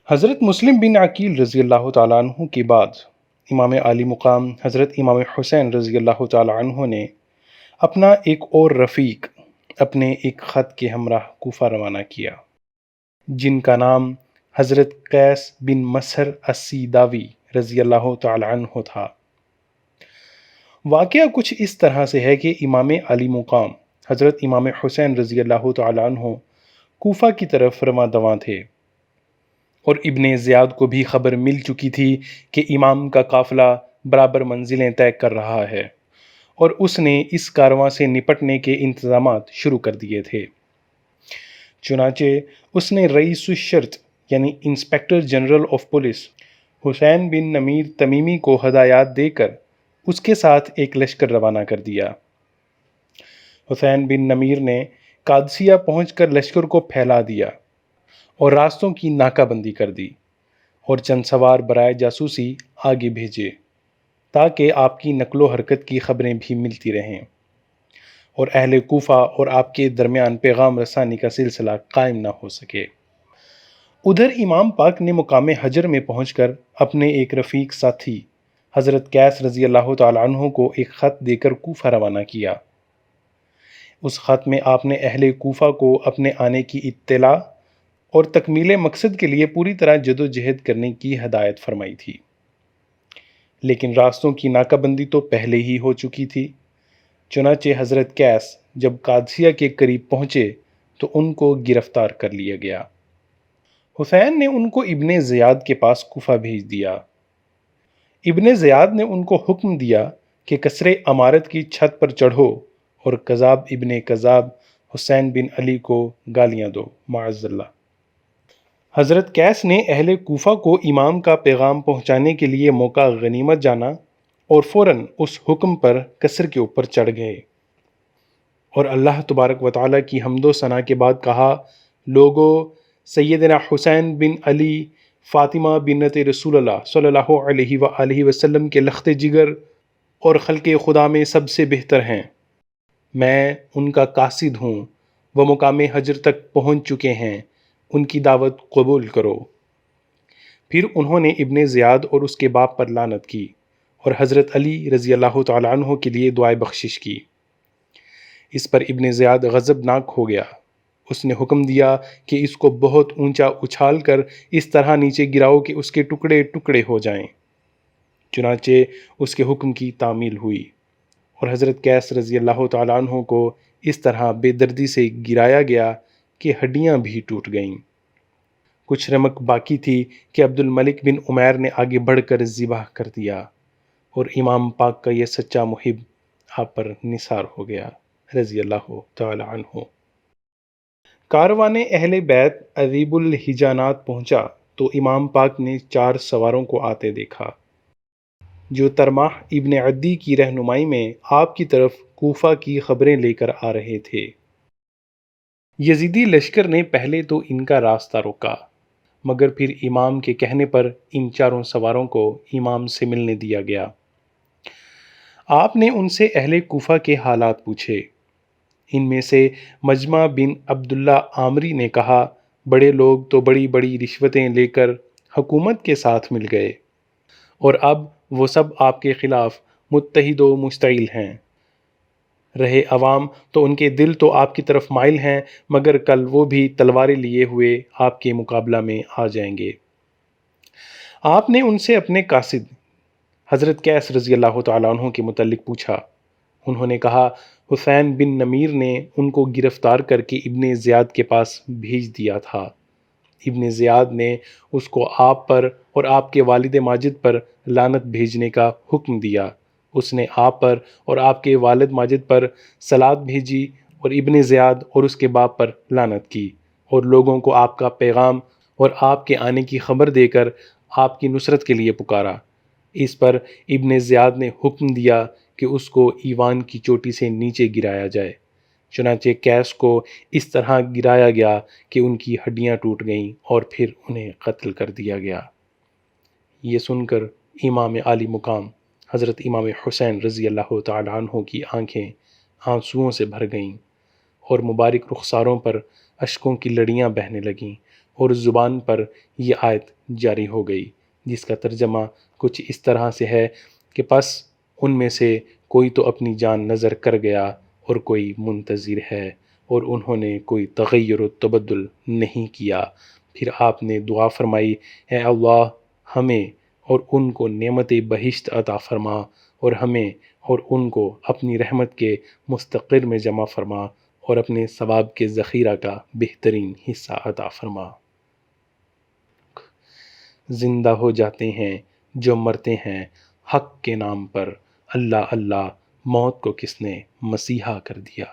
حضرت مسلم بن عقیل رضی اللہ تعالیٰ عنہ کے بعد امام عالی مقام حضرت امام حسین رضی اللہ تعالیٰ عنہ نے اپنا ایک اور رفیق اپنے ایک خط کے ہمراہ کوفہ روانہ کیا، جن کا نام حضرت قیس بن مسہر السیداوی رضی اللہ تعالیٰ عنہ تھا۔ واقعہ کچھ اس طرح سے ہے کہ امام عالی مقام حضرت امام حسین رضی اللہ تعالیٰ عنہ کوفہ کی طرف رواں دواں تھے، اور ابن زیاد کو بھی خبر مل چکی تھی کہ امام کا قافلہ برابر منزلیں طے کر رہا ہے، اور اس نے اس کارواں سے نپٹنے کے انتظامات شروع کر دیے تھے۔ چنانچہ اس نے رئیس الشرط یعنی inspector general of police Hussain bin Numair Tamimi کو ہدایات دے کر اس کے ساتھ ایک لشکر روانہ کر دیا۔ حسین بن نمیر نے قادسیہ پہنچ کر لشکر کو پھیلا دیا اور راستوں کی ناکہ بندی کر دی، اور چند سوار برائے جاسوسی آگے بھیجے تاکہ آپ کی نقل و حرکت کی خبریں بھی ملتی رہیں اور اہل کوفہ اور آپ کے درمیان پیغام رسانی کا سلسلہ قائم نہ ہو سکے۔ ادھر امام پاک نے مقام حجر میں پہنچ کر اپنے ایک رفیق ساتھی حضرت قیس رضی اللہ تعالیٰ عنہ کو ایک خط دے کر کوفہ روانہ کیا۔ اس خط میں آپ نے اہل کوفہ کو اپنے آنے کی اطلاع اور تکمیل مقصد کے لیے پوری طرح جد و جہد کرنے کی ہدایت فرمائی تھی، لیکن راستوں کی ناکہ بندی تو پہلے ہی ہو چکی تھی۔ چنانچہ حضرت قیس جب قادسیہ کے قریب پہنچے تو ان کو گرفتار کر لیا گیا۔ حسین نے ان کو ابن زیاد کے پاس کوفہ بھیج دیا۔ ابن زیاد نے ان کو حکم دیا کہ قصر امارت کی چھت پر چڑھو اور کذاب ابن کذاب حسین بن علی کو گالیاں دو، معاذ اللہ۔ حضرت قیس نے اہل کوفہ کو امام کا پیغام پہنچانے کے لیے موقع غنیمت جانا اور فوراً اس حکم پر قصر کے اوپر چڑھ گئے، اور اللہ تبارک و تعالیٰ کی حمد و ثنا کے بعد کہا: لوگو، سیدنا حسین بن علی فاطمہ بنت رسول اللہ صلی اللہ علیہ وآلہ وسلم کے لخت جگر اور خلق خدا میں سب سے بہتر ہیں۔ میں ان کا قاصد ہوں، وہ مقام حجر تک پہنچ چکے ہیں، ان کی دعوت قبول کرو۔ پھر انہوں نے ابن زیاد اور اس کے باپ پر لعنت کی اور حضرت علی رضی اللہ تعالیٰ عنہ کے لیے دعائے بخشش کی۔ اس پر ابن زیاد غضبناک ہو گیا۔ اس نے حکم دیا کہ اس کو بہت اونچا اچھال کر اس طرح نیچے گراؤ کہ اس کے ٹکڑے ٹکڑے ہو جائیں۔ چنانچہ اس کے حکم کی تعمیل ہوئی، اور حضرت قیس رضی اللہ تعالیٰ عنہ کو اس طرح بے دردی سے گرایا گیا کہ ہڈیاں بھی ٹوٹ گئیں۔ کچھ رمق باقی تھی کہ عبد الملک بن عمیر نے آگے بڑھ کر ذبح کر دیا، اور امام پاک کا یہ سچا محب آپ پر نثار ہو گیا رضی اللہ تعالی عنہ۔ کاروان اہل بیت عذیب الحجانات پہنچا تو امام پاک نے 4 سواروں کو آتے دیکھا، جو ترماح ابن عدی کی رہنمائی میں آپ کی طرف کوفہ کی خبریں لے کر آ رہے تھے۔ یزیدی لشکر نے پہلے تو ان کا راستہ روکا، مگر پھر امام کے کہنے پر ان 4 سواروں کو امام سے ملنے دیا گیا۔ آپ نے ان سے اہل کوفہ کے حالات پوچھے۔ ان میں سے مجمع بن عبداللہ عامری نے کہا: بڑے لوگ تو بڑی بڑی رشوتیں لے کر حکومت کے ساتھ مل گئے، اور اب وہ سب آپ کے خلاف متحد و مشتعل ہیں۔ رہے عوام تو ان کے دل تو آپ کی طرف مائل ہیں، مگر کل وہ بھی تلواریں لیے ہوئے آپ کے مقابلہ میں آ جائیں گے۔ آپ نے ان سے اپنے قاصد حضرت قیس رضی اللہ تعالیٰ عنہ کے متعلق پوچھا۔ انہوں نے کہا: حسین بن نمیر نے ان کو گرفتار کر کے ابن زیاد کے پاس بھیج دیا تھا۔ ابن زیاد نے اس کو آپ پر اور آپ کے والد ماجد پر لعنت بھیجنے کا حکم دیا۔ اس نے آپ پر اور آپ کے والد ماجد پر صلات بھیجی اور ابن زیاد اور اس کے باپ پر لعنت کی، اور لوگوں کو آپ کا پیغام اور آپ کے آنے کی خبر دے کر آپ کی نصرت کے لیے پکارا۔ اس پر ابن زیاد نے حکم دیا کہ اس کو ایوان کی چوٹی سے نیچے گرایا جائے۔ چنانچہ قیس کو اس طرح گرایا گیا کہ ان کی ہڈیاں ٹوٹ گئیں، اور پھر انہیں قتل کر دیا گیا۔ یہ سن کر امام عالی مقام حضرت امام حسین رضی اللہ تعالیٰ عنہ کی آنکھیں آنسوؤں سے بھر گئیں، اور مبارک رخساروں پر اشکوں کی لڑیاں بہنے لگیں، اور زبان پر یہ آیت جاری ہو گئی، جس کا ترجمہ کچھ اس طرح سے ہے کہ پس ان میں سے کوئی تو اپنی جان نظر کر گیا اور کوئی منتظر ہے، اور انہوں نے کوئی تغیر و تبدل نہیں کیا۔ پھر آپ نے دعا فرمائی، اے اللہ ہمیں اور ان کو نعمت بہشت عطا فرما، اور ہمیں اور ان کو اپنی رحمت کے مستقر میں جمع فرما، اور اپنے ثواب کے ذخیرہ کا بہترین حصہ عطا فرما۔ زندہ ہو جاتے ہیں جو مرتے ہیں حق کے نام پر، اللہ اللہ موت کو کس نے مسیحا کر دیا۔